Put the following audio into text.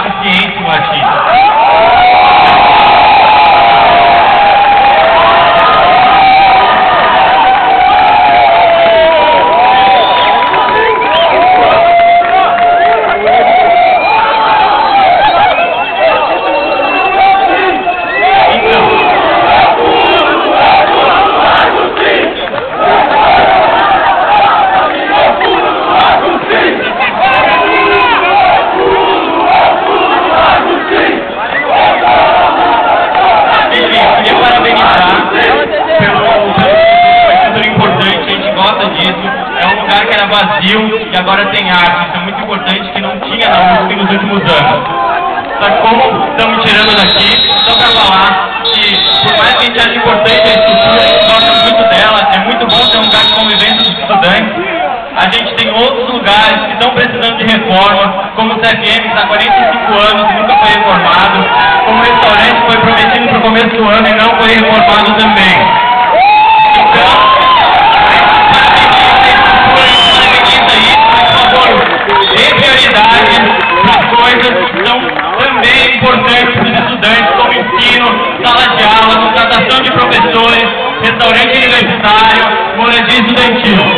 arte, ciência no artista. Vazio e agora tem arte. Isso é muito importante, que não tinha na USP nos últimos anos. Só que como estão me tirando daqui, só para falar que, por mais que a gente ache importante a estrutura, a gente gosta muito dela, é muito bom ter um lugar de convivência dos estudantes. A gente tem outros lugares que estão precisando de reforma, como o CFM, que está há 45 anos e nunca foi reformado, como o restaurante que foi prometido para o começo do ano e não foi reformado também. Então, coisas que são também importantes para os estudantes, como ensino, sala de aula, contratação de professores, restaurante universitário, moradia estudantil.